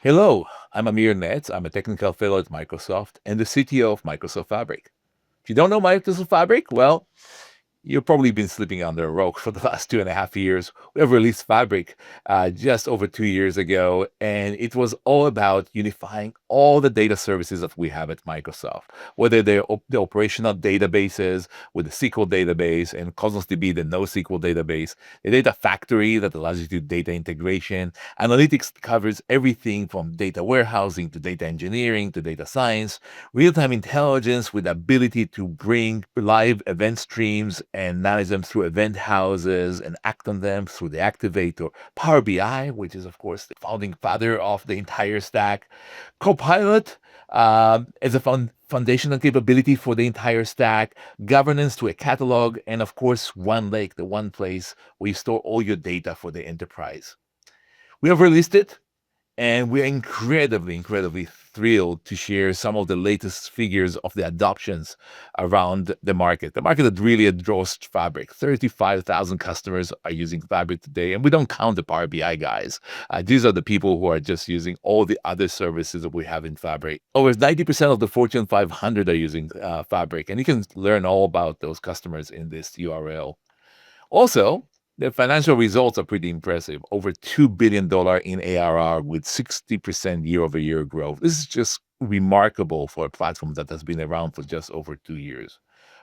Hello, I'm Amir Netz. I'm a technical fellow at Microsoft and the CTO of Microsoft Fabric. If you don't know Microsoft Fabric, well, you've probably been sleeping under a rock for the last 2.5 years. We have released Fabric just over 2 years ago, and it was all about unifying all the data services that we have at Microsoft, whether they're the operational databases with the SQL database and Cosmos DB, the NoSQL database, the data factory that allows you to do data integration. Analytics covers everything from data warehousing to data engineering to data science, real-time intelligence with the ability to bring live event streams and manage them through event houses and act on them through the Activator. Power BI, which is, of course, the founding father of the entire stack. Copilot as a foundational capability for the entire stack. Governance to a catalog. And, of course, OneLake, the one place where you store all your data for the enterprise. We have released it, and we're incredibly thrilled to share some of the latest figures of the adoptions around the market. The market that really endorsed Fabric. 35,000 customers are using Fabric today, and we don't count the Power BI guys. These are the people who are just using all the other services that we have in Fabric. Over 90% of the Fortune 500 are using Fabric, and you can learn all about those customers in this URL. Also, the financial results are pretty impressive. Over $2 billion in ARR with 60% year-over-year growth. This is just remarkable for a platform that has been around for just over 2 years.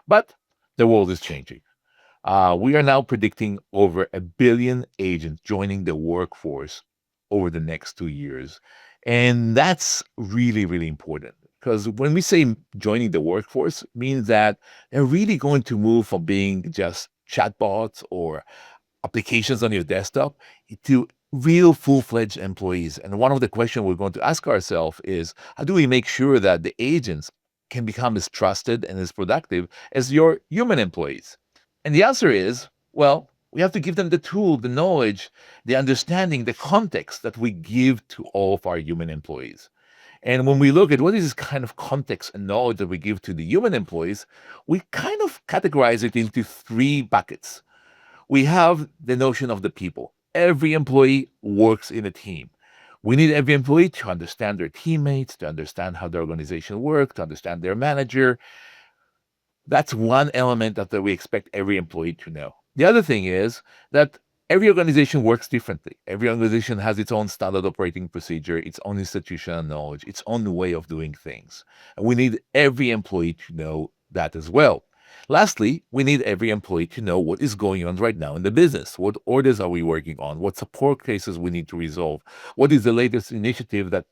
But the world is changing. We are now predicting over 1 billion agents joining the workforce over the next 2 years. And that's really important. Because when we say joining the workforce, it means that they're really going to move from being just chatbots or applications on your desktop to real full-fledged employees. And one of the questions we're going to ask ourselves is, how do we make sure that the agents can become as trusted and as productive as your human employees? And the answer is, well, we have to give them the tool, the knowledge, the understanding, the context that we give to all of our human employees. And when we look at what is this kind of context and knowledge that we give to the human employees, we kind of categorize it into 3 buckets. We have the notion of the people. Every employee works in a team. We need every employee to understand their teammates, to understand how the organization works, to understand their manager. That's one element that we expect every employee to know. The other thing is that every organization works differently. Every organization has its own standard operating procedure, its own institutional knowledge, its own way of doing things. And we need every employee to know that as well. Lastly, we need every employee to know what is going on right now in the business. What orders are we working on? What support cases we need to resolve? What is the latest initiative that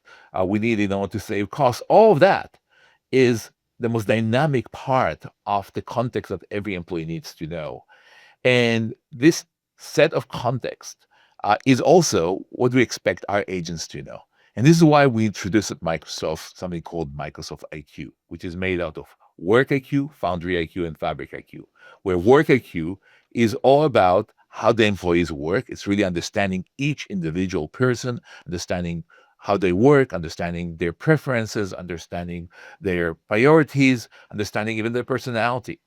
we need in order to save costs? All of that is the most dynamic part of the context that every employee needs to know. And this set of context is also what we expect our agents to know. And this is why we introduced at Microsoft something called Microsoft IQ, which is made out of Work IQ, Foundry IQ, and Fabric IQ, where Work IQ is all about how the employees work. It's really understanding each individual person, understanding how they work, understanding their preferences, understanding their priorities, understanding even their personality.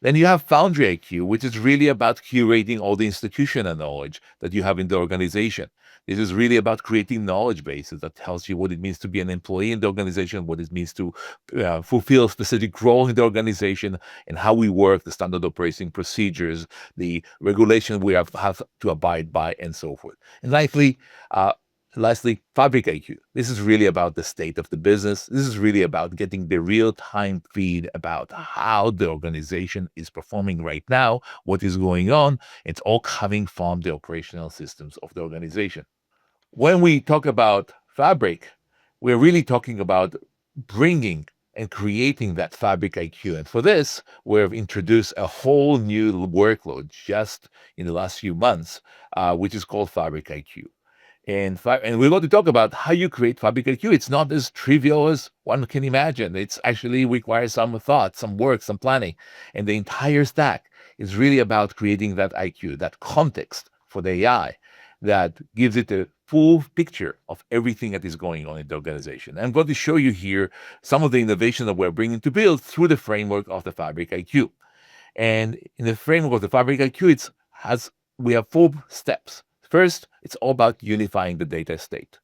Then you have Foundry IQ, which is really about curating all the institutional knowledge that you have in the organization. This is really about creating knowledge bases that tells you what it means to be an employee in the organization, what it means to fulfill a specific role in the organization, and how we work, the standard operating procedures, the regulation we have to abide by, and so forth. And lastly, Fabric IQ. This is really about the state of the business. This is really about getting the real-time feed about how the organization is performing right now, what is going on. It's all coming from the operational systems of the organization. When we talk about Fabric, we're really talking about bringing and creating that Fabric IQ. And for this, we've introduced a whole new workload just in the last few months, which is called Fabric IQ. And we're going to talk about how you create Fabric IQ. It's not as trivial as one can imagine. It's actually requires some thought, some work, some planning. And the entire stack is really about creating that IQ, that context for the AI that gives it a full picture of everything that is going on in the organization. I'm going to show you here some of the innovation that we're bringing to build through the framework of the Fabric IQ. And in the framework of the Fabric IQ, we have 4 steps. First, it's all about unifying the data state.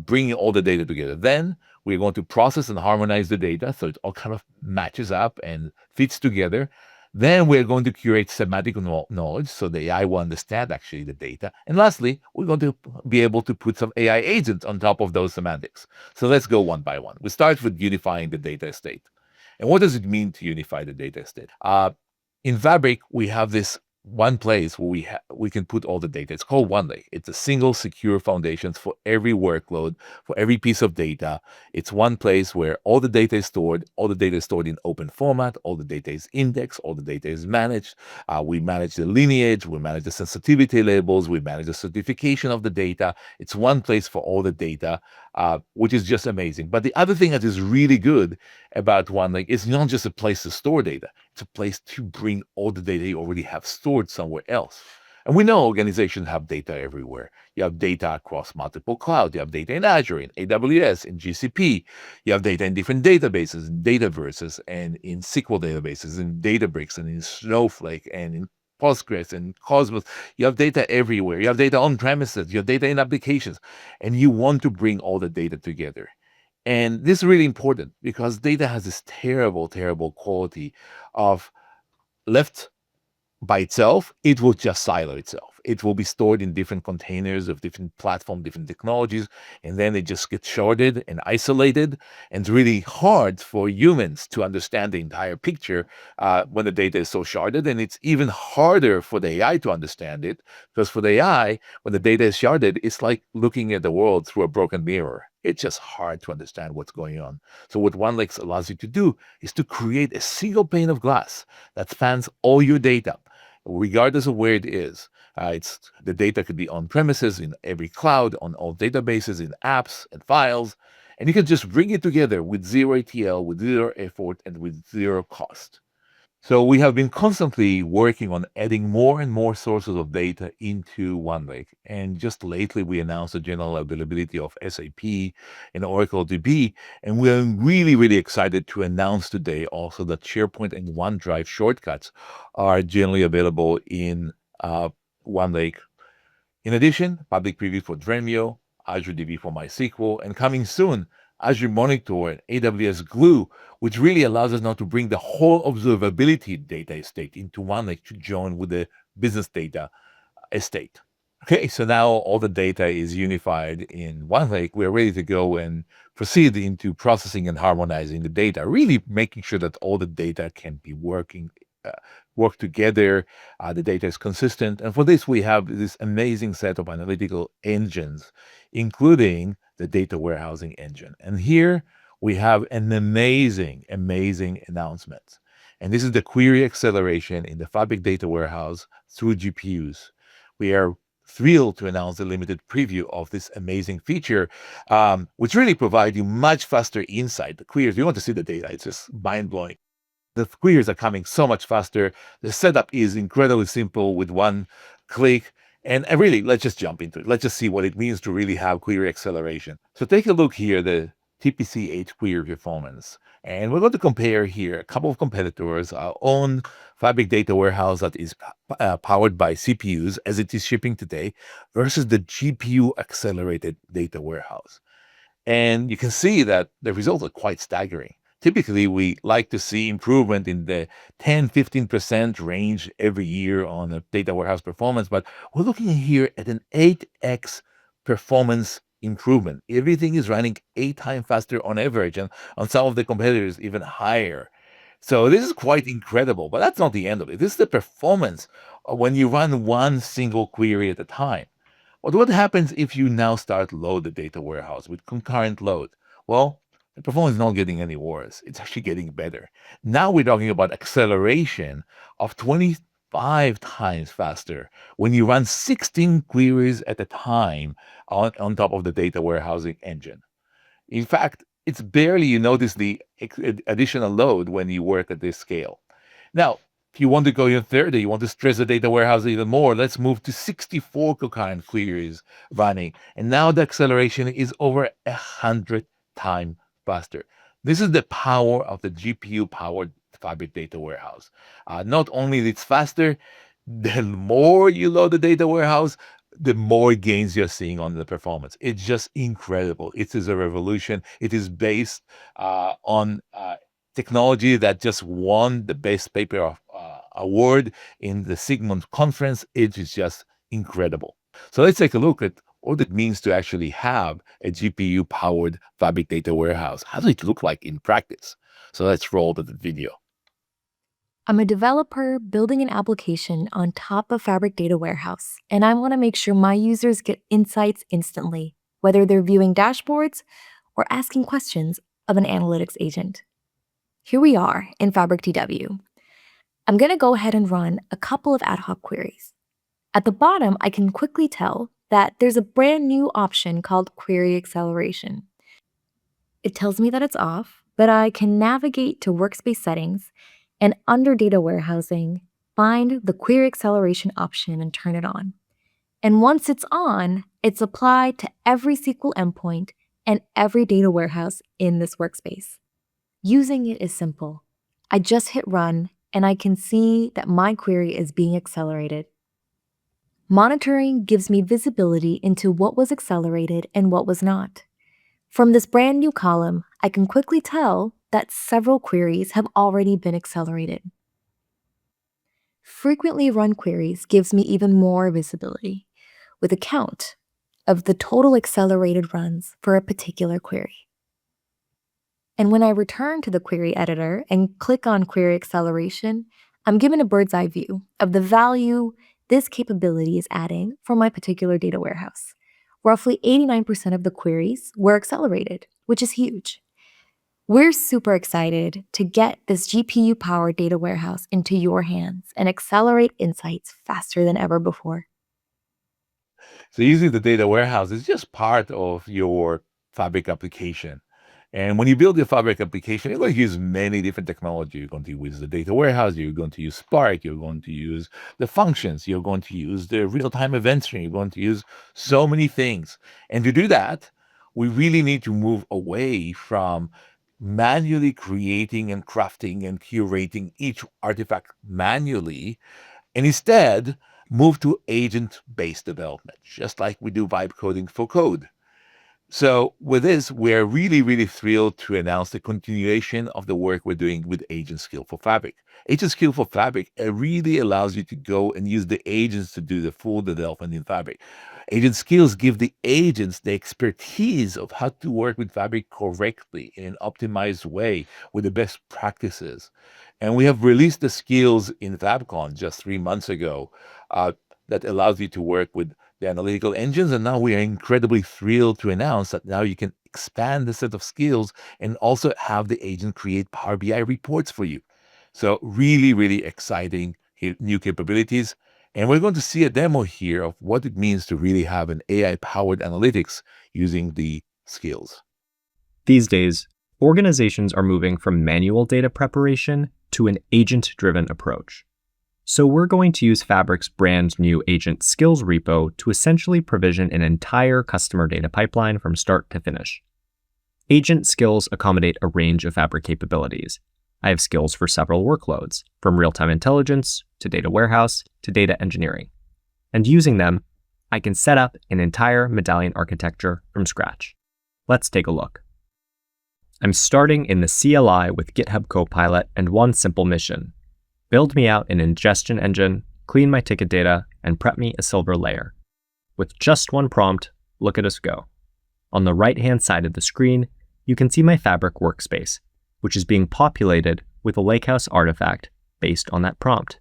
bringing all the data together. Then we're going to process and harmonize the data so it all kind of matches up and fits together. Then we're going to curate semantic knowledge so the AI will understand actually the data. And lastly, we're going to be able to put some AI agents on top of those semantics. So let's go one by one. We start with unifying the data estate. And what does it mean to unify the data estate? In Fabric, we have this one place where we can put all the data. It's called OneLake. It's a single secure foundations for every workload, for every piece of data. It's one place where all the data is stored. All the data is stored in open format. All the data is indexed. All the data is managed. We manage the lineage. We manage the sensitivity labels. We manage the certification of the data. It's one place for all the data, which is just amazing. But the other thing that is really good about OneLake is not just a place to store data. It's a place to bring all the data you already have stored somewhere else. And we know organizations have data everywhere. You have data across multiple clouds. You have data in Azure, in AWS, in GCP. You have data in different databases, in Dataverses, and in SQL databases, in Databricks, and in Snowflake, and in Postgres and Cosmos. You have data everywhere. You have data on premises. You have data in applications. And you want to bring all the data together. And this is really important because data has this terrible, terrible quality of left by itself, it will just silo itself. It will be stored in different containers of different platforms, different technologies, and then it just gets sharded and isolated. And it's really hard for humans to understand the entire picture when the data is so sharded. And it's even harder for the AI to understand it, because for the AI, when the data is sharded, it's like looking at the world through a broken mirror. It's just hard to understand what's going on. So what OneLake allows you to do is to create a single pane of glass that spans all your data, regardless of where it is. The data could be on premises, in every cloud, on all databases, in apps and files, and you can just bring it together with zero ATL, with zero effort, and with zero cost. So we have been constantly working on adding more and more sources of data into OneLake. And just lately, we announced the general availability of SAP and Oracle DB. And we're really, really excited to announce today also that SharePoint and OneDrive shortcuts are generally available in OneLake. In addition, public preview for Dremio, Azure DB for MySQL, and coming soon, Azure Monitor and AWS Glue, which really allows us now to bring the whole observability data estate into OneLake to join with the business data estate. Okay, so now all the data is unified in OneLake. We're ready to go and proceed into processing and harmonizing the data, really making sure that all the data can be work together, the data is consistent. And for this, we have this amazing set of analytical engines, including the data warehousing engine. And here we have an amazing, amazing announcement. And this is the query acceleration in the Fabric data warehouse through GPUs. We are thrilled to announce the limited preview of this amazing feature, which really provides you much faster insight. The queries, you want to see the data, it's just mind-blowing. The queries are coming so much faster. The setup is incredibly simple with one click. And really, let's just jump into it. Let's just see what it means to really have query acceleration. So take a look here, the TPC-8 query performance. And we're going to compare here a couple of competitors, our own Fabric data warehouse that is powered by CPUs as it is shipping today versus the GPU accelerated data warehouse. And you can see that the results are quite staggering. Typically, we like to see improvement in the 10-15% range every year on a data warehouse performance, but we're looking here at an 8x performance improvement. Everything is running 8 times faster on average, and on some of the competitors, even higher. So this is quite incredible, but that's not the end of it. This is the performance when you run one single query at a time. But what happens if you now start load the data warehouse with concurrent load? Well, the performance is not getting any worse. It's actually getting better. Now we're talking about acceleration of 25 times faster when you run 16 queries at a time on top of the data warehousing engine. In fact, it's barely you notice the additional load when you work at this scale. Now, if you want to go even further, you want to stress the data warehouse even more, let's move to 64 concurrent queries running. And now the acceleration is over 100 times faster. This is the power of the GPU-powered Fabric data warehouse. Not only it's faster, the more you load the data warehouse, the more gains you're seeing on the performance. It's just incredible. It is a revolution. It is based on technology that just won the best paper award in the Sigmund conference. It is just incredible. So let's take a look at what it means to actually have a GPU-powered Fabric data warehouse. How does it look like in practice? So let's roll to the video. I'm a developer building an application on top of Fabric Data Warehouse, and I want to make sure my users get insights instantly, whether they're viewing dashboards or asking questions of an analytics agent. Here we are in Fabric DW. I'm going to go ahead and run a couple of ad hoc queries. At the bottom, I can quickly tell that there's a brand new option called Query Acceleration. It tells me that it's off, but I can navigate to Workspace Settings and under Data Warehousing, find the Query Acceleration option and turn it on. And once it's on, it's applied to every SQL endpoint and every data warehouse in this workspace. Using it is simple. I just hit run, and I can see that my query is being accelerated. Monitoring gives me visibility into what was accelerated and what was not. From this brand new column, I can quickly tell that several queries have already been accelerated. Frequently run queries gives me even more visibility, with a count of the total accelerated runs for a particular query. And when I return to the query editor and click on Query Acceleration, I'm given a bird's eye view of the value this capability is adding for my particular data warehouse. Roughly 89% of the queries were accelerated, which is huge. We're super excited to get this GPU-powered data warehouse into your hands and accelerate insights faster than ever before. So using the data warehouse is just part of your Fabric application. And when you build your Fabric application, you're going to use many different technology. You're going to use the data warehouse, you're going to use Spark, you're going to use the functions, you're going to use the real-time event stream, you're going to use so many things. And to do that, we really need to move away from manually creating and crafting and curating each artifact manually, and instead move to agent-based development, just like we do vibe coding for code. So with this, we're really, really thrilled to announce the continuation of the work we're doing with Agent Skill for Fabric. Agent Skill for Fabric really allows you to go and use the agents to do the full development in Fabric. Agent Skills give the agents the expertise of how to work with Fabric correctly in an optimized way with the best practices. And we have released the skills in FabCon just 3 months ago that allows you to work with the analytical engines. And now we are incredibly thrilled to announce that now you can expand the set of skills and also have the agent create Power BI reports for you. So really, really exciting new capabilities. And we're going to see a demo here of what it means to really have an AI-powered analytics using the skills. These days, organizations are moving from manual data preparation to an agent-driven approach. So we're going to use Fabric's brand new Agent Skills repo to essentially provision an entire customer data pipeline from start to finish. Agent Skills accommodate a range of Fabric capabilities. I have skills for several workloads, from real-time intelligence to data warehouse to data engineering. And using them, I can set up an entire medallion architecture from scratch. Let's take a look. I'm starting in the CLI with GitHub Copilot and one simple mission: build me out an ingestion engine, clean my ticket data, and prep me a silver layer. With just one prompt, look at us go. On the right-hand side of the screen, you can see my Fabric workspace, which is being populated with a Lakehouse artifact based on that prompt.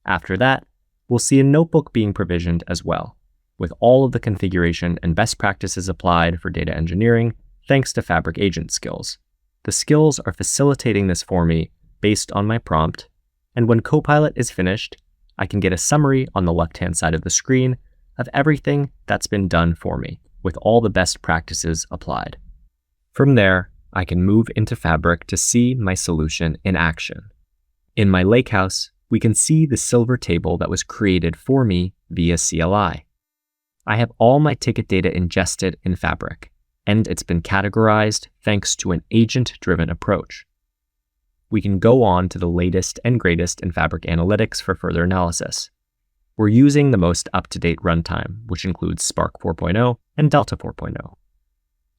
After that, we'll see a notebook being provisioned as well, with all of the configuration and best practices applied for data engineering thanks to Fabric Agent Skills. The skills are facilitating this for me based on my prompt, and when Copilot is finished, I can get a summary on the left-hand side of the screen of everything that's been done for me, with all the best practices applied. From there, I can move into Fabric to see my solution in action. In my Lakehouse, we can see the silver table that was created for me via CLI. I have all my ticket data ingested in Fabric, and it's been categorized thanks to an agent-driven approach. We can go on to the latest and greatest in Fabric Analytics for further analysis. we're using the most up-to-date runtime, which includes Spark 4.0 and Delta 4.0.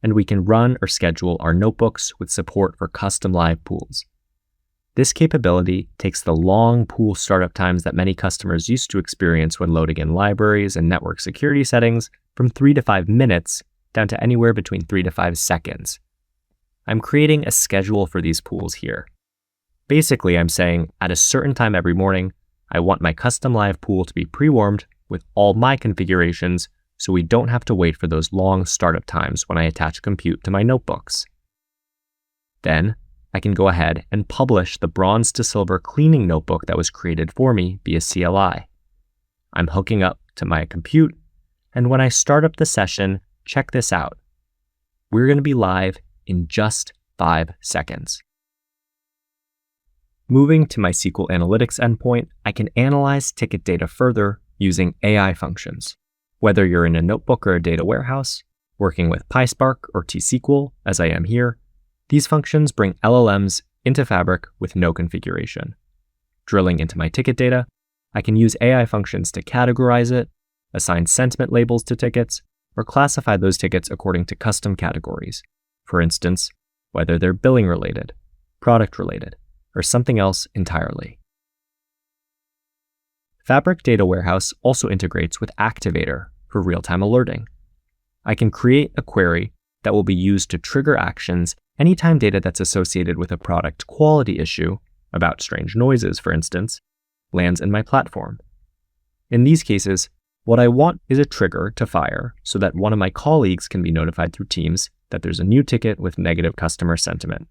And we can run or schedule our notebooks with support for custom live pools. This capability takes the long pool startup times that many customers used to experience when loading in libraries and network security settings from 3 to 5 minutes down to anywhere between 3 to 5 seconds. I'm creating a schedule for these pools here. Basically, I'm saying at a certain time every morning, I want my custom live pool to be pre-warmed with all my configurations so we don't have to wait for those long startup times when I attach compute to my notebooks. Then, I can go ahead and publish the bronze to silver cleaning notebook that was created for me via CLI. I'm hooking up to my compute, and when I start up the session, check this out. We're going to be live in just 5 seconds. Moving to my SQL Analytics endpoint, I can analyze ticket data further using AI functions. Whether you're in a notebook or a data warehouse, working with PySpark or T-SQL, as I am here, these functions bring LLMs into Fabric with no configuration. Drilling into my ticket data, I can use AI functions to categorize it, assign sentiment labels to tickets, or classify those tickets according to custom categories. For instance, whether they're billing related, product related, or something else entirely. Fabric Data Warehouse also integrates with Activator for real-time alerting. I can create a query that will be used to trigger actions anytime data that's associated with a product quality issue, about strange noises for instance, lands in my platform. In these cases, what I want is a trigger to fire so that one of my colleagues can be notified through Teams that there's a new ticket with negative customer sentiment.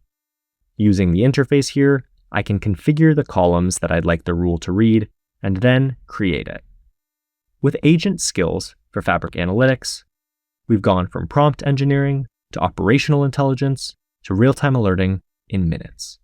Using the interface here, I can configure the columns that I'd like the rule to read and then create it. With agent skills for Fabric Analytics, we've gone from prompt engineering to operational intelligence to real-time alerting in minutes.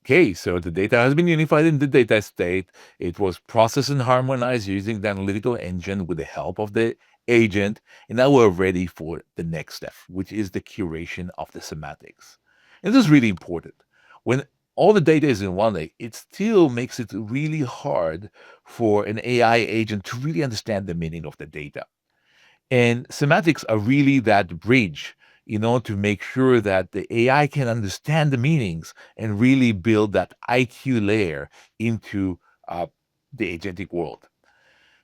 Okay, so the data has been unified in the data state. It was processed and harmonized using the analytical engine with the help of the agent. And now we're ready for the next step, which is the curation of the semantics. And this is really important. When all the data is in OneLake, it still makes it really hard for an AI agent to really understand the meaning of the data. And semantics are really that bridge, to make sure that the AI can understand the meanings and really build that IQ layer into the agentic world.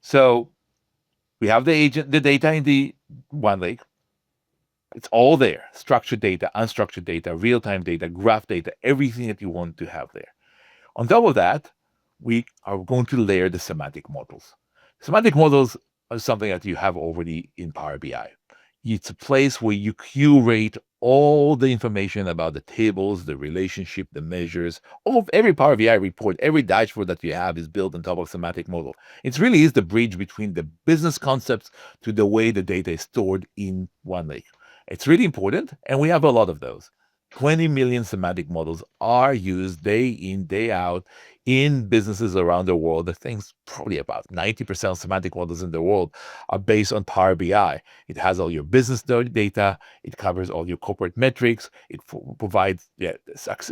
So we have the data in the OneLake. It's all there: structured data, unstructured data, real-time data, graph data, everything that you want to have there. On top of that, we are going to layer the semantic models. Semantic models are something that you have already in Power BI. It's a place where you curate all the information about the tables, the relationship, the measures. Every Power BI report, every dashboard that you have is built on top of semantic model. It really is the bridge between the business concepts to the way the data is stored in OneLake. It's really important, and we have a lot of those. 20 million semantic models are used day in, day out in businesses around the world. I think probably about 90% of semantic models in the world are based on Power BI. It has all your business data. It covers all your corporate metrics. It provides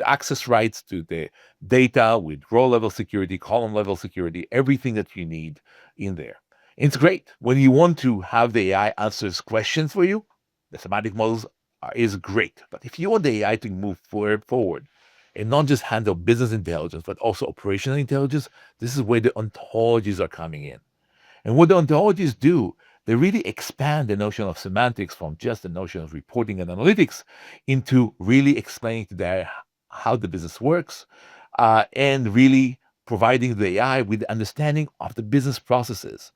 access rights to the data with row-level security, column-level security, everything that you need in there. It's great. When you want to have the AI answers questions for you, the semantic models is great. But if you want the AI to move forward and not just handle business intelligence, but also operational intelligence, this is where the ontologies are coming in. And what the ontologies do, they really expand the notion of semantics from just the notion of reporting and analytics into really explaining to how the business works and really providing the AI with understanding of the business processes.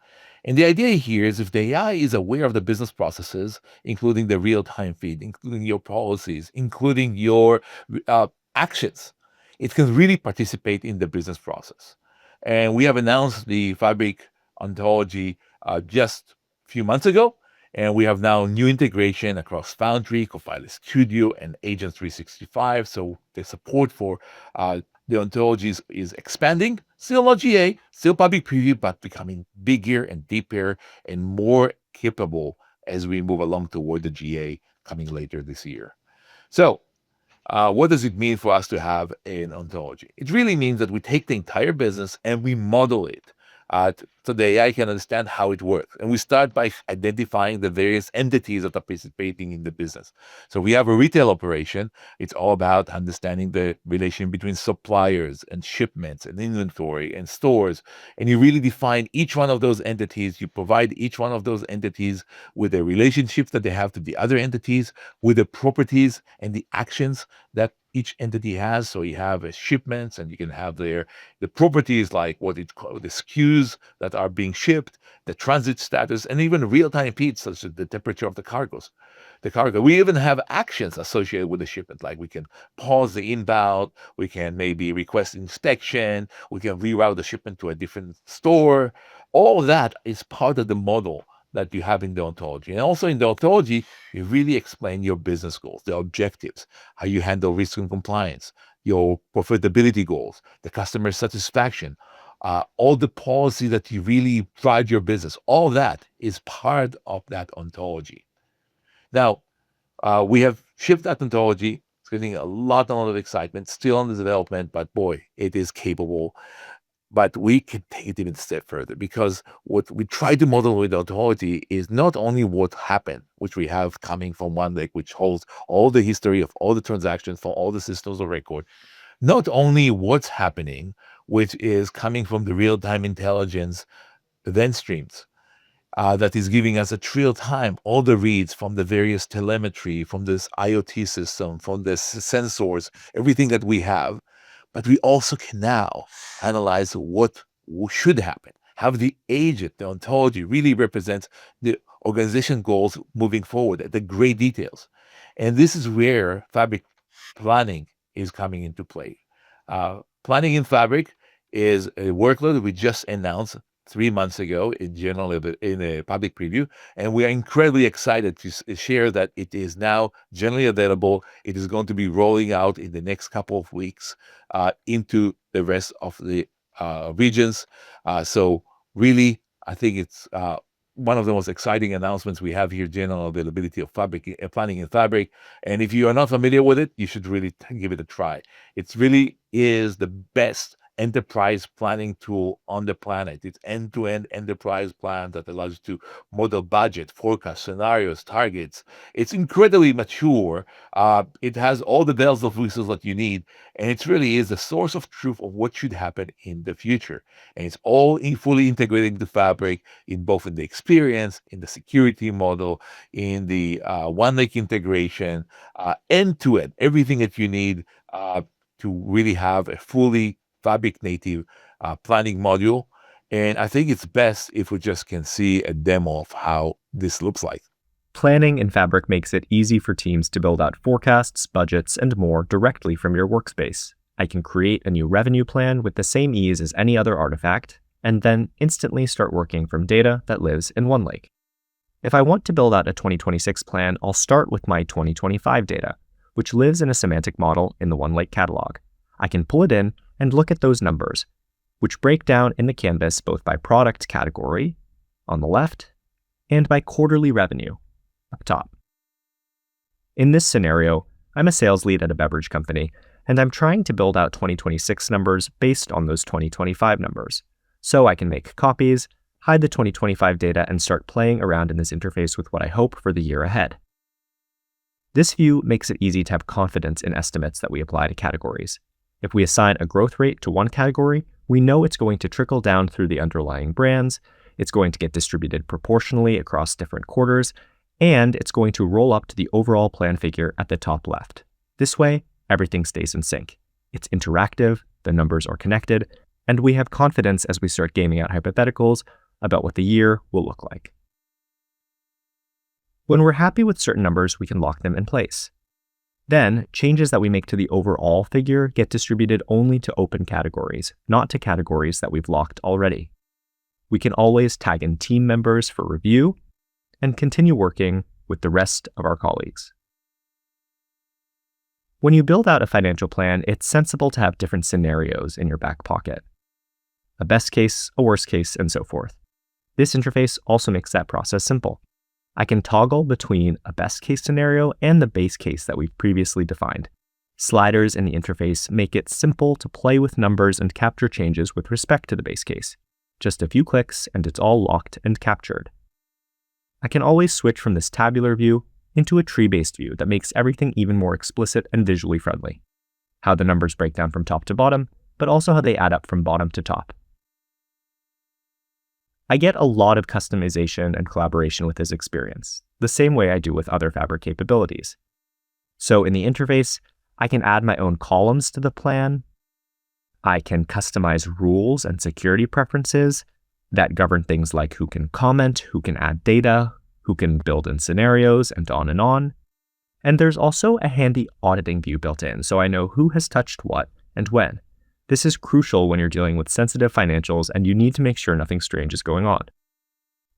And the idea here is if the AI is aware of the business processes, including the real-time feed, including your policies, including your actions, it can really participate in the business process. And we have announced the Fabric ontology just a few months ago, and we have now new integration across Foundry, Copilot Studio, and Agent 365. So the support for the ontologies is expanding, still not GA, still public preview, but becoming bigger and deeper and more capable as we move along toward the GA coming later this year. So what does it mean for us to have an ontology? It really means that we take the entire business and we model it so the AI can understand how it works. And we start by identifying the various entities that are participating in the business. So we have a retail operation. It's all about understanding the relation between suppliers and shipments and inventory and stores. And you really define each one of those entities. You provide each one of those entities with the relationships that they have to the other entities, with the properties and the actions that each entity has. So you have shipments, and you can have the properties like what it called the SKUs that are being shipped, the transit status, and even real-time feeds such as the temperature of the cargo. We even have actions associated with the shipment, like we can pause the inbound, we can maybe request inspection, we can reroute the shipment to a different store. All that is part of the model that you have in the ontology. And also in the ontology, you really explain your business goals, the objectives, how you handle risk and compliance, your profitability goals, the customer satisfaction, all the policy that you really drive your business. All that is part of that ontology. Now, we have shipped that ontology. It's getting a lot of excitement, still under development, but boy, it is capable. But we can take it even a step further, because what we try to model with ontology is not only what happened, which we have coming from OneLake, which holds all the history of all the transactions from all the systems of record, not only what's happening, which is coming from the real-time intelligence event streams, that is giving us at real time all the reads from the various telemetry, from this IoT system, from the sensors, everything that we have. But we also can now analyze what should happen. Have the agent, the ontology, really represents the organization goals moving forward at the great details. And this is where Fabric planning is coming into play. Planning in Fabric is a workload that we just announced 3 months ago in a public preview, and we are incredibly excited to share that it is now generally available. It is going to be rolling out in the next couple of weeks into the rest of the regions. So really, I think it's one of the most exciting announcements we have here, general availability of Fabric, planning in Fabric. And if you are not familiar with it, you should really give it a try. It really is the best enterprise planning tool on the planet. It's end-to-end enterprise plan that allows you to model budget, forecast, scenarios, targets. It's incredibly mature. It has all the bells and whistles that you need, and it really is the source of truth of what should happen in the future. And it's all fully integrated into Fabric, in both in the experience, in the security model, in the OneLake integration, end-to-end, everything that you need to really have a fully Fabric native planning module. And I think it's best if we just can see a demo of how this looks like. Planning in Fabric makes it easy for teams to build out forecasts, budgets, and more directly from your workspace. I can create a new revenue plan with the same ease as any other artifact, and then instantly start working from data that lives in OneLake. If I want to build out a 2026 plan, I'll start with my 2025 data, which lives in a semantic model in the OneLake catalog. I can pull it in and look at those numbers, which break down in the canvas both by product category on the left and by quarterly revenue up top. In this scenario, I'm a sales lead at a beverage company, and I'm trying to build out 2026 numbers based on those 2025 numbers. So I can make copies, hide the 2025 data, and start playing around in this interface with what I hope for the year ahead. This view makes it easy to have confidence in estimates that we apply to categories. If we assign a growth rate to one category, we know it's going to trickle down through the underlying brands, it's going to get distributed proportionally across different quarters, and it's going to roll up to the overall plan figure at the top left. This way, everything stays in sync. It's interactive, the numbers are connected, and we have confidence as we start gaming out hypotheticals about what the year will look like. When we're happy with certain numbers, we can lock them in place. Then, changes that we make to the overall figure get distributed only to open categories, not to categories that we've locked already. We can always tag in team members for review and continue working with the rest of our colleagues. When you build out a financial plan, it's sensible to have different scenarios in your back pocket. A best case, a worst case, and so forth. This interface also makes that process simple. I can toggle between a best case scenario and the base case that we've previously defined. Sliders in the interface make it simple to play with numbers and capture changes with respect to the base case. Just a few clicks and it's all locked and captured. I can always switch from this tabular view into a tree-based view that makes everything even more explicit and visually friendly. How the numbers break down from top to bottom, but also how they add up from bottom to top. I get a lot of customization and collaboration with this experience, the same way I do with other Fabric capabilities. So in the interface, I can add my own columns to the plan. I can customize rules and security preferences that govern things like who can comment, who can add data, who can build in scenarios, and on and on. And there's also a handy auditing view built in, so I know who has touched what and when. This is crucial when you're dealing with sensitive financials and you need to make sure nothing strange is going on.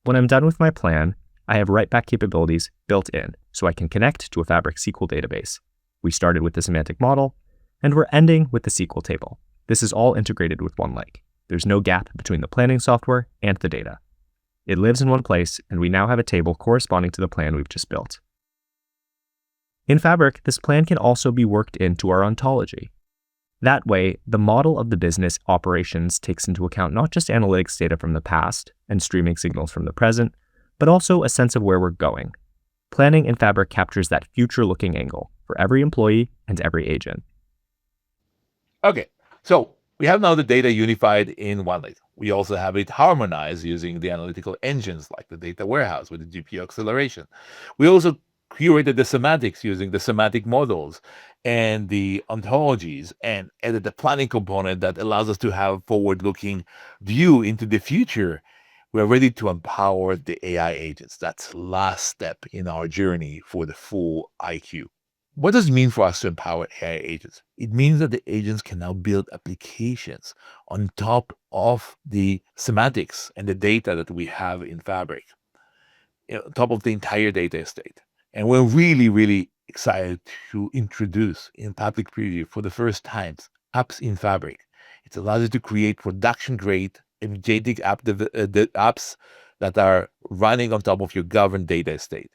When I'm done with my plan, I have write-back capabilities built in, so I can connect to a Fabric SQL database. We started with the semantic model, and we're ending with the SQL table. This is all integrated with OneLake. There's no gap between the planning software and the data. It lives in one place, and we now have a table corresponding to the plan we've just built. In Fabric, this plan can also be worked into our ontology. That way, the model of the business operations takes into account not just analytics data from the past and streaming signals from the present, but also a sense of where we're going. Planning in Fabric captures that future-looking angle for every employee and every agent. Okay, so we have now the data unified in OneLake. We also have it harmonized using the analytical engines like the data warehouse with the GPU acceleration. We also curated the semantics using the semantic models and the ontologies and added the planning component that allows us to have forward-looking view into the future. We're ready to empower the AI agents. That's the last step in our journey for the full IQ. What does it mean for us to empower AI agents? It means that the agents can now build applications on top of the semantics and the data that we have in Fabric, on top of the entire data estate. And we're really, really excited to introduce in public preview for the first time apps in Fabric. It allows you to create production-grade agentic apps that are running on top of your governed data estate.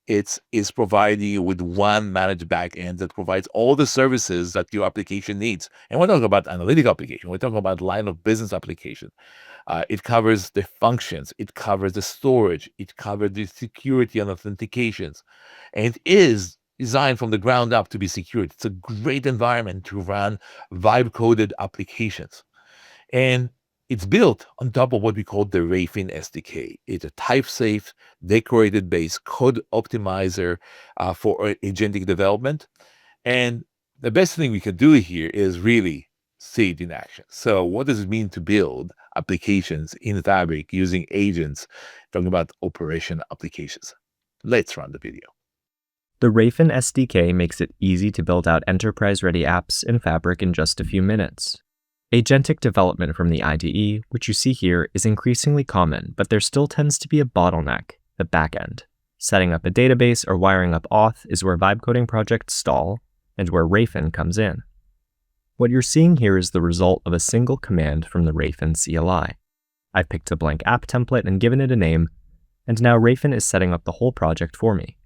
It is providing you with one managed backend that provides all the services that your application needs. And we're talking about analytic application. We're talking about line of business application. It covers the functions. It covers the storage. It covers the security and authentications. And it is designed from the ground up to be secured. It's a great environment to run vibe-coded applications. And it's built on top of what we call the Rayfin SDK. It's a type-safe, decorated-based code optimizer for agentic development. And the best thing we can do here is really see it in action. So what does it mean to build applications in Fabric using agents, talking about operation applications? Let's run the video. The Rayfin SDK makes it easy to build out enterprise-ready apps in Fabric in just a few minutes. Agentic development from the IDE, which you see here, is increasingly common, but there still tends to be a bottleneck, the backend. Setting up a database or wiring up auth is where vibe coding projects stall, and where Rayfin comes in. What you're seeing here is the result of a single command from the Rayfin CLI. I've picked a blank app template and given it a name, and now Rayfin is setting up the whole project for me.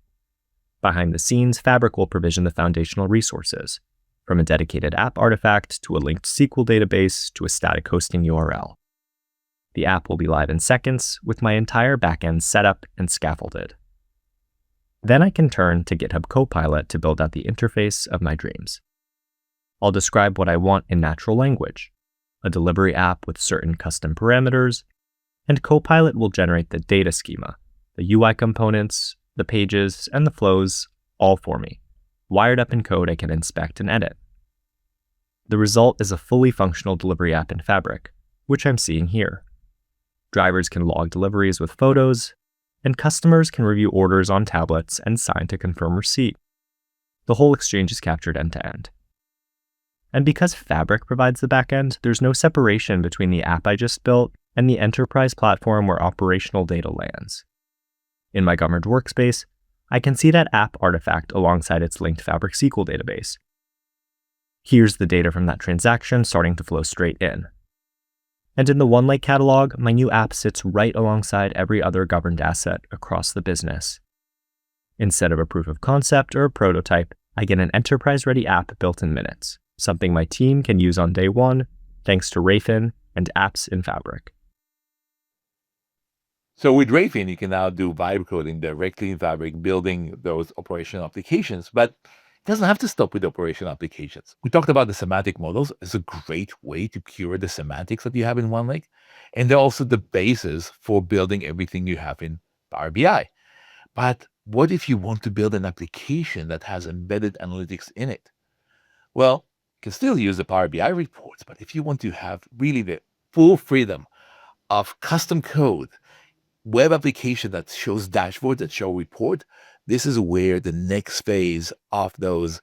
Behind the scenes, Fabric will provision the foundational resources, from a dedicated app artifact to a linked SQL database to a static hosting URL. The app will be live in seconds with my entire backend set up and scaffolded. Then I can turn to GitHub Copilot to build out the interface of my dreams. I'll describe what I want in natural language, a delivery app with certain custom parameters, and Copilot will generate the data schema, the UI components, the pages, and the flows all for me, wired up in code I can inspect and edit. The result is a fully functional delivery app in Fabric, which I'm seeing here. Drivers can log deliveries with photos, and customers can review orders on tablets and sign to confirm receipt. The whole exchange is captured end to end. And because Fabric provides the backend, there's no separation between the app I just built and the enterprise platform where operational data lands. In my governed workspace, I can see that app artifact alongside its linked Fabric SQL database. Here's the data from that transaction starting to flow straight in. And in the OneLake catalog, my new app sits right alongside every other governed asset across the business. Instead of a proof of concept or a prototype, I get an enterprise-ready app built in minutes, something my team can use on day one, thanks to Rayfin and apps in Fabric. So with 𝗲𝗀, you can now do vibe coding directly in Fabric, building those operational applications, but it doesn't have to stop with operational applications. We talked about the semantic models as a great way to curate the semantics that you have in OneLake, and they're also the basis for building everything you have in Power BI. But what if you want to build an application that has embedded analytics in it? Well, you can still use the Power BI reports, but if you want to have really the full freedom of custom code, web application that shows dashboards, that show report, this is where the next phase of those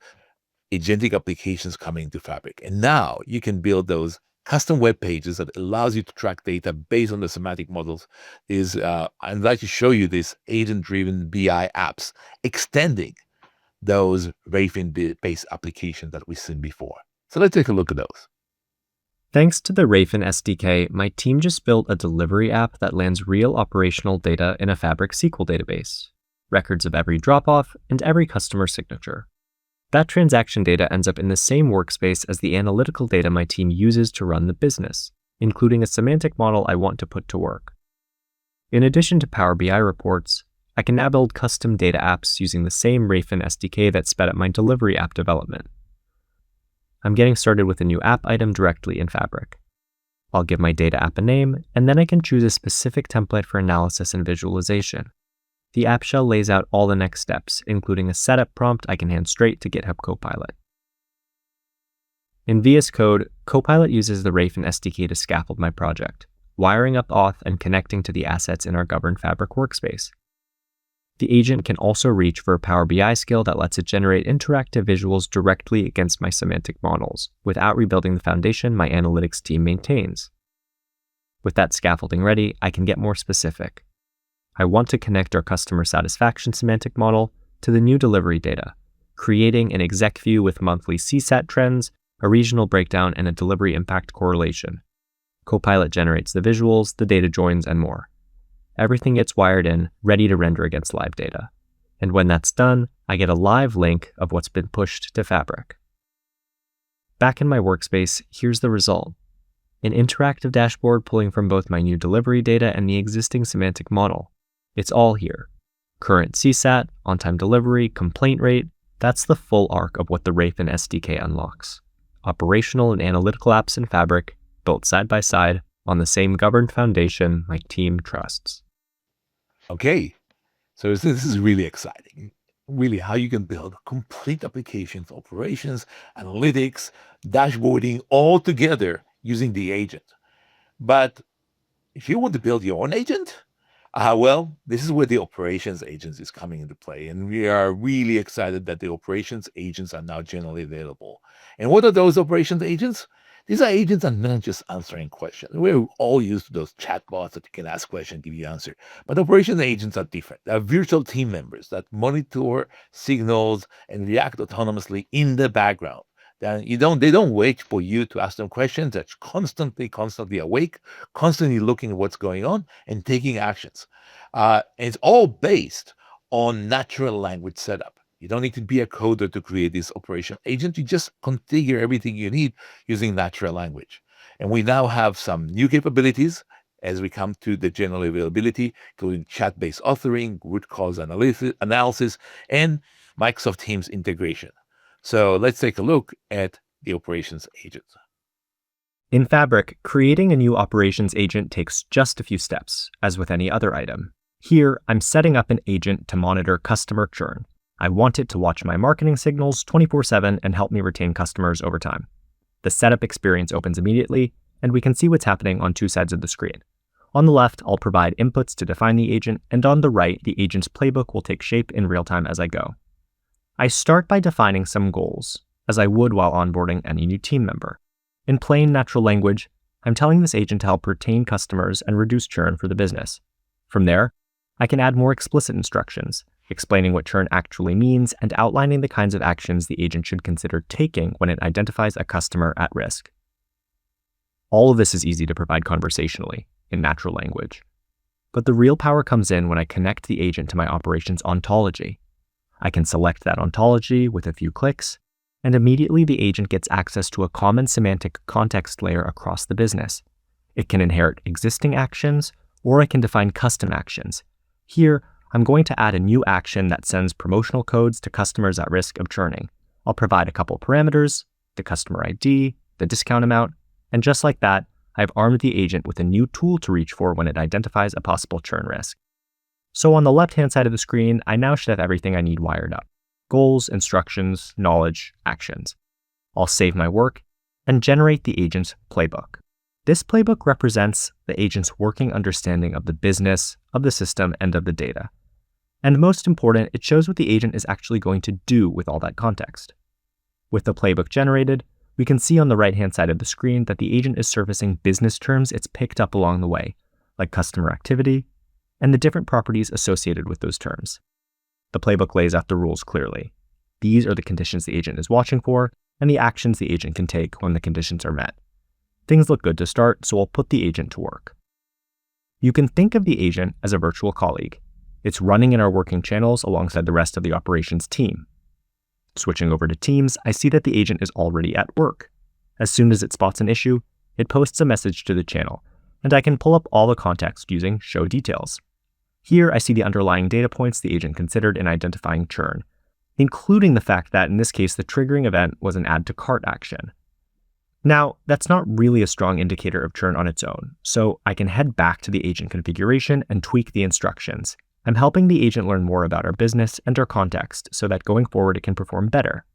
agentic applications coming into Fabric. And now you can build those custom web pages that allows you to track data based on the semantic models. I'd like to show you this agent-driven BI apps extending those 𝗲𝗀-based applications that we've seen before. So let's take a look at those. Thanks to the 𝗲𝗀 SDK, my team just built a delivery app that lands real operational data in a Fabric SQL database, records of every drop-off and every customer signature. That transaction data ends up in the same workspace as the analytical data my team uses to run the business, including a semantic model I want to put to work. In addition to Power BI reports, I can now build custom data apps using the same 𝗲𝗀 SDK that sped up my delivery app development. I'm getting started with a new app item directly in Fabric. I'll give my data app a name, and then I can choose a specific template for analysis and visualization. The app shell lays out all the next steps, including a setup prompt I can hand straight to GitHub Copilot. In VS Code, Copilot uses the 𝗲𝗀 SDK to scaffold my project, wiring up auth and connecting to the assets in our governed Fabric workspace. The agent can also reach for a Power BI skill that lets it generate interactive visuals directly against my semantic models, without rebuilding the foundation my analytics team maintains. With that scaffolding ready, I can get more specific. I want to connect our customer satisfaction semantic model to the new delivery data, creating an exec view with monthly CSAT trends, a regional breakdown, and a delivery impact correlation. Copilot generates the visuals, the data joins, and more. Everything gets wired in, ready to render against live data. And when that's done, I get a live link of what's been pushed to Fabric. Back in my workspace, here's the result. An interactive dashboard pulling from both my new delivery data and the existing semantic model. It's all here. Current CSAT, on-time delivery, complaint rate, that's the full arc of what the 𝗲𝗀 SDK unlocks. Operational and analytical apps in Fabric, built side by side, on the same governed foundation my team trusts. Okay, so this is really exciting. Really how you can build complete applications, operations, analytics, dashboarding, all together using the agent. But if you want to build your own agent, well, this is where the operations agents is coming into play. And we are really excited that the operations agents are now generally available. And what are those operations agents? These are agents that are not just answering questions. We're all used to those chatbots that you can ask questions and give you an answer. But operations agents are different. They're virtual team members that monitor signals and react autonomously in the background. They don't wait for you to ask them questions. They're constantly awake, constantly looking at what's going on and taking actions. And it's all based on natural language setup. You don't need to be a coder to create this operation agent. You just configure everything you need using natural language. And we now have some new capabilities as we come to the general availability, including chat-based authoring, root cause analysis, and Microsoft Teams integration. So let's take a look at the operations agent. In Fabric, creating a new operations agent takes just a few steps, as with any other item. Here, I'm setting up an agent to monitor customer churn. I want it to watch my marketing signals 24/7 and help me retain customers over time. The setup experience opens immediately, and we can see what's happening on two sides of the screen. On the left, I'll provide inputs to define the agent, and on the right, the agent's playbook will take shape in real time as I go. I start by defining some goals, as I would while onboarding any new team member. In plain natural language, I'm telling this agent to help retain customers and reduce churn for the business. From there, I can add more explicit instructions, explaining what churn actually means and outlining the kinds of actions the agent should consider taking when it identifies a customer at risk. All of this is easy to provide conversationally, in natural language. But the real power comes in when I connect the agent to my operations ontology. I can select that ontology with a few clicks, and immediately the agent gets access to a common semantic context layer across the business. It can inherit existing actions or I can define custom actions. Here, I'm going to add a new action that sends promotional codes to customers at risk of churning. I'll provide a couple parameters, the customer ID, the discount amount, and just like that, I've armed the agent with a new tool to reach for when it identifies a possible churn risk. So on the left-hand side of the screen, I now should have everything I need wired up: goals, instructions, knowledge, actions. I'll save my work and generate the agent's playbook. This playbook represents the agent's working understanding of the business, of the system, and of the data. And most important, it shows what the agent is actually going to do with all that context. With the playbook generated, we can see on the right-hand side of the screen that the agent is surfacing business terms it's picked up along the way, like customer activity, and the different properties associated with those terms. The playbook lays out the rules clearly. These are the conditions the agent is watching for, and the actions the agent can take when the conditions are met. Things look good to start, so I'll put the agent to work. You can think of the agent as a virtual colleague. It's running in our working channels alongside the rest of the operations team. Switching over to Teams, I see that the agent is already at work. As soon as it spots an issue, it posts a message to the channel, and I can pull up all the context using Show Details. Here, I see the underlying data points the agent considered in identifying churn, including the fact that in this case, the triggering event was an add to cart action. Now, that's not really a strong indicator of churn on its own, so I can head back to the agent configuration and tweak the instructions. I'm helping the agent learn more about our business and our context so that going forward it can perform better.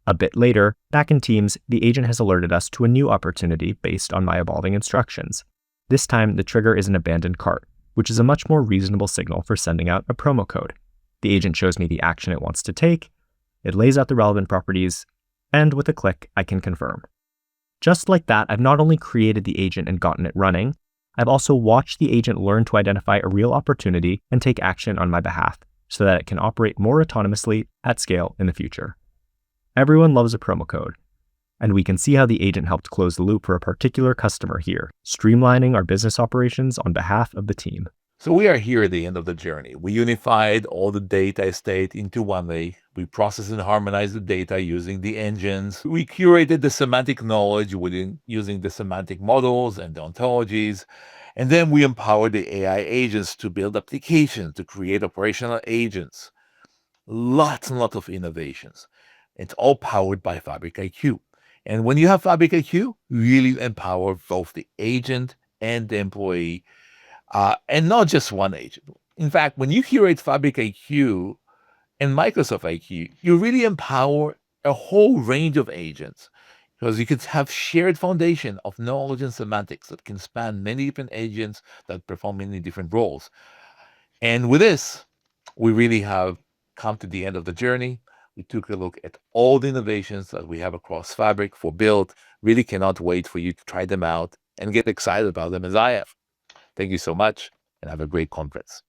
A bit later, back in Teams, the agent has alerted us to a new opportunity based on my evolving instructions. This time, the trigger is an abandoned cart, which is a much more reasonable signal for sending out a promo code. The agent shows me the action it wants to take, it lays out the relevant properties, and with a click, I can confirm. Just like that, I've not only created the agent and gotten it running, I've also watched the agent learn to identify a real opportunity and take action on my behalf so that it can operate more autonomously at scale in the future. Everyone loves a promo code, and we can see how the agent helped close the loop for a particular customer here, streamlining our business operations on behalf of the team. So we are here at the end of the journey. We unified all the data estate into OneLake. We processed and harmonized the data using the engines. We curated the semantic knowledge using the semantic models and the ontologies. And then we empowered the AI agents to build applications, to create operational agents. Lots and lots of innovations. It's all powered by Fabric IQ. And when you have Fabric IQ, you really empower both the agent and the employee. And not just one agent. In fact, when you curate Fabric IQ and Microsoft IQ, you really empower a whole range of agents because you could have shared foundation of knowledge and semantics that can span many different agents that perform many different roles. And with this, we really have come to the end of the journey. We took a look at all the innovations that we have across Fabric for build. Really cannot wait for you to try them out and get excited about them as I have. Thank you so much, and have a great conference.